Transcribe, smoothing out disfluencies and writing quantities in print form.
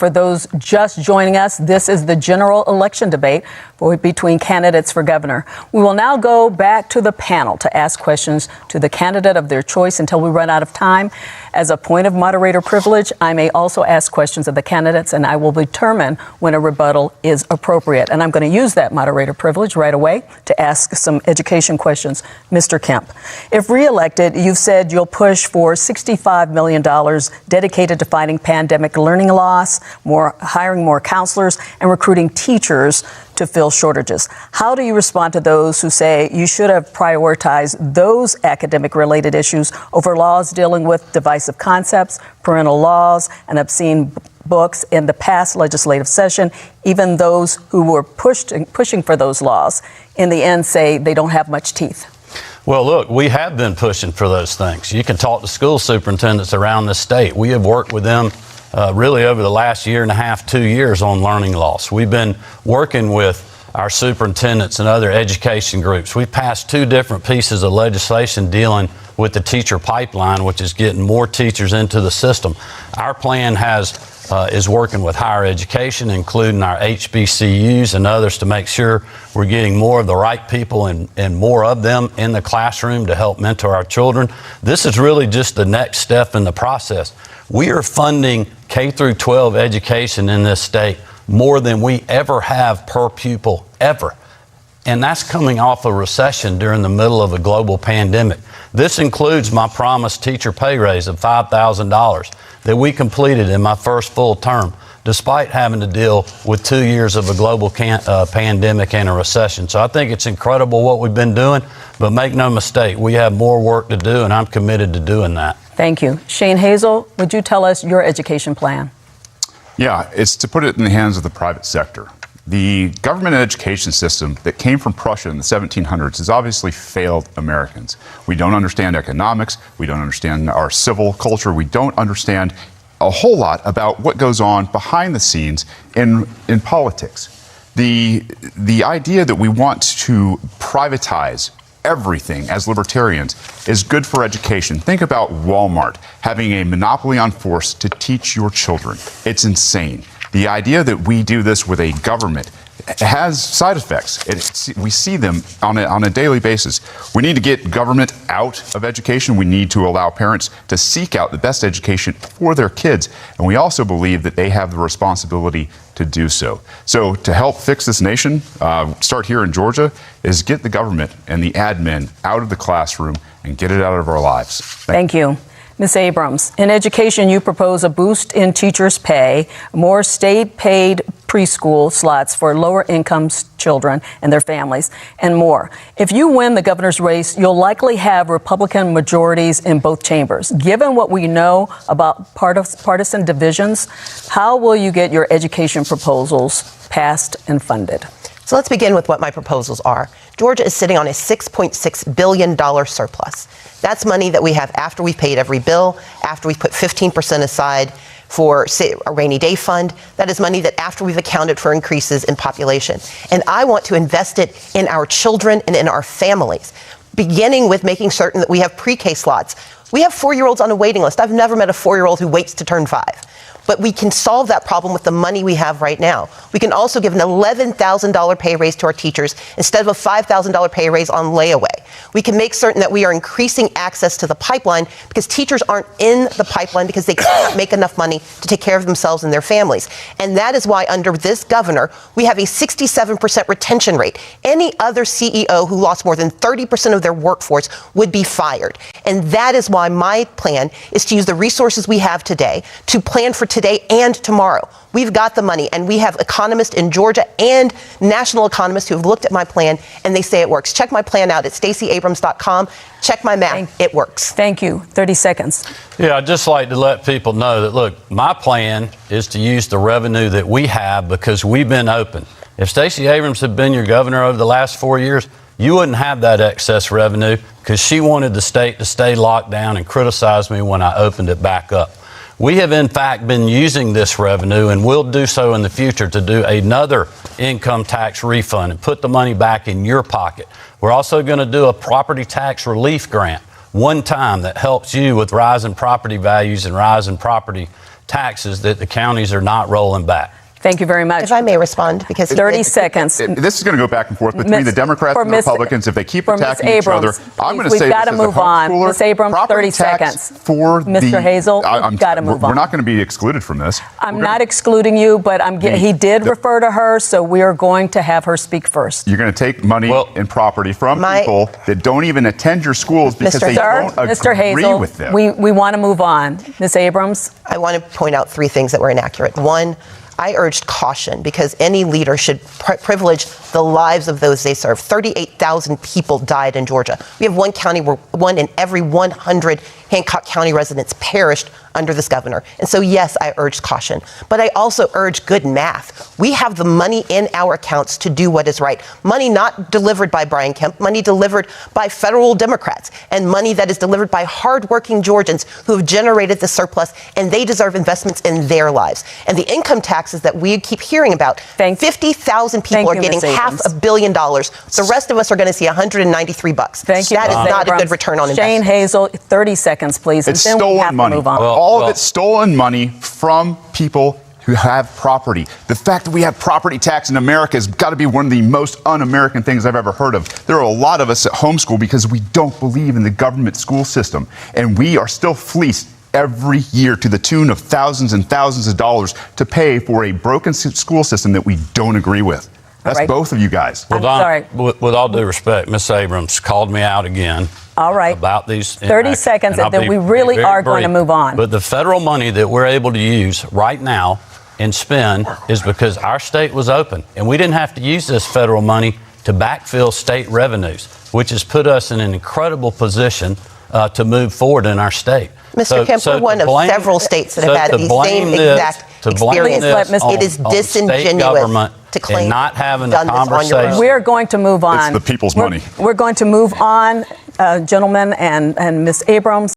For those just joining us, this is the general election debate between candidates for governor. We will now go back to the panel to ask questions to the candidate of their choice until we run out of time. As a point of moderator privilege, I may also ask questions of the candidates, and I will determine when a rebuttal is appropriate. And I'm going to use that moderator privilege right away to ask some education questions. Mr. Kemp, if reelected, you've said you'll push for $65 million dedicated to fighting pandemic learning loss, hiring more counselors, and recruiting teachers to fill shortages. How do you respond to those who say you should have prioritized those academic-related issues over laws dealing with divisive concepts, parental laws, and obscene books in the past legislative session? Even those who were pushing for those laws in the end say they don't have much teeth. Well, look, we have been pushing for those things. You can talk to school superintendents around the state. We have worked with them really over the last year and a half, 2 years on learning loss. We've been working with our superintendents and other education groups. We've passed 2 different pieces of legislation dealing with the teacher pipeline, which is getting more teachers into the system. Our plan is working with higher education, including our HBCUs and others, to make sure we're getting more of the right people and more of them in the classroom to help mentor our children. This is really just the next step in the process. We are funding K through 12 education in this state more than we ever have per pupil, ever. And that's coming off a recession during the middle of a global pandemic. This includes my promised teacher pay raise of $5,000 that we completed in my first full term, despite having to deal with 2 years of a global pandemic and a recession. So I think it's incredible what we've been doing, but make no mistake, we have more work to do, and I'm committed to doing that. Thank you. Shane Hazel, would you tell us your education plan? Yeah, it's to put it in the hands of the private sector. The government education system that came from Prussia in the 1700s has obviously failed Americans. We don't understand economics. We don't understand our civil culture. We don't understand a whole lot about what goes on behind the scenes in politics. The idea that we want to privatize everything as libertarians is good for education. Think about Walmart having a monopoly on force to teach your children. It's insane. The idea that we do this with a government has side effects. We see them on a daily basis. We need to get government out of education. We need to allow parents to seek out the best education for their kids. And we also believe that they have the responsibility to do so. So to help fix this nation, start here in Georgia, is get the government and the admin out of the classroom and get it out of our lives. Thank you. Ms. Abrams, in education, you propose a boost in teachers' pay, more state-paid preschool slots for lower-income children and their families, and more. If you win the governor's race, you'll likely have Republican majorities in both chambers. Given what we know about partisan divisions, how will you get your education proposals passed and funded? So let's begin with what my proposals are. Georgia is sitting on a $6.6 billion surplus. That's money that we have after we've paid every bill, after we've put 15% aside for a rainy day fund. That is money that after we've accounted for increases in population. And I want to invest it in our children and in our families, beginning with making certain that we have pre-K slots. We have 4-year-olds on a waiting list. I've never met a 4-year-old who waits to turn 5. But we can solve that problem with the money we have right now. We can also give an $11,000 pay raise to our teachers instead of a $5,000 pay raise on layaway. We can make certain that we are increasing access to the pipeline because teachers aren't in the pipeline because they can't make enough money to take care of themselves and their families. And that is why under this governor, we have a 67% retention rate. Any other CEO who lost more than 30% of their workforce would be fired. And that is why my plan is to use the resources we have today to plan for today and tomorrow. We've got the money, and we have economists in Georgia and national economists who have looked at my plan, and they say it works. Check my plan out at StaceyAbrams.com. Check my math. It works. Thank you. 30 seconds. Yeah, I'd just like to let people know that, look, my plan is to use the revenue that we have because we've been open. If Stacey Abrams had been your governor over the last 4 years, you wouldn't have that excess revenue because she wanted the state to stay locked down and criticize me when I opened it back up. We have, in fact, been using this revenue, and will do so in the future, to do another income tax refund and put the money back in your pocket. We're also going to do a property tax relief grant, one time, that helps you with rising property values and rising property taxes that the counties are not rolling back. Thank you very much. If I may respond, because 30 seconds. This is going to go back and forth between the Democrats and the Republicans. If they keep attacking each other, I'm going to say we've got to move on. Ms. Abrams, 30 tax seconds. For Mr. Hazel, we've got to move on. We're not going to be excluded from this. I'm not excluding you, but he did refer to her, so we are going to have her speak first. You're going to take money and property from people that don't even attend your schools because they don't agree with them. We want to move on. Ms. Abrams? I want to point out 3 things that were inaccurate. One, I urged caution because any leader should privilege the lives of those they serve. 38,000 people died in Georgia. We have one county where 1 in every 100 Hancock County residents perished under this governor. And so, yes, I urged caution. But I also urge good math. We have the money in our accounts to do what is right. Money not delivered by Brian Kemp, money delivered by federal Democrats, and money that is delivered by hardworking Georgians who have generated the surplus, and they deserve investments in their lives. And the income taxes that we keep hearing about, 50,000 people are getting $500 million. The rest of us are going to see $193. Thank you. That is not a good return on investment. Shane Hazel, 30 seconds, please. It's stolen money. All of it's stolen money from people who have property. The fact that we have property tax in America has got to be one of the most un-American things I've ever heard of. There are a lot of us at homeschool because we don't believe in the government school system, and we are still fleeced every year to the tune of thousands and thousands of dollars to pay for a broken school system that we don't agree with. That's both of you guys. Well, Don, with all due respect, Ms. Abrams called me out again. All right. About these 30 seconds, and then we really are going to move on. But the federal money that we're able to use right now and spend is because our state was open. And we didn't have to use this federal money to backfill state revenues, which has put us in an incredible position to move forward in our state. Mr. Kemp, we're one of several states that have had the same exact experience. It is disingenuous to claim not having a conversation. We're going to move on. It's the people's money. We're going to move on, gentlemen, and Ms. Abrams.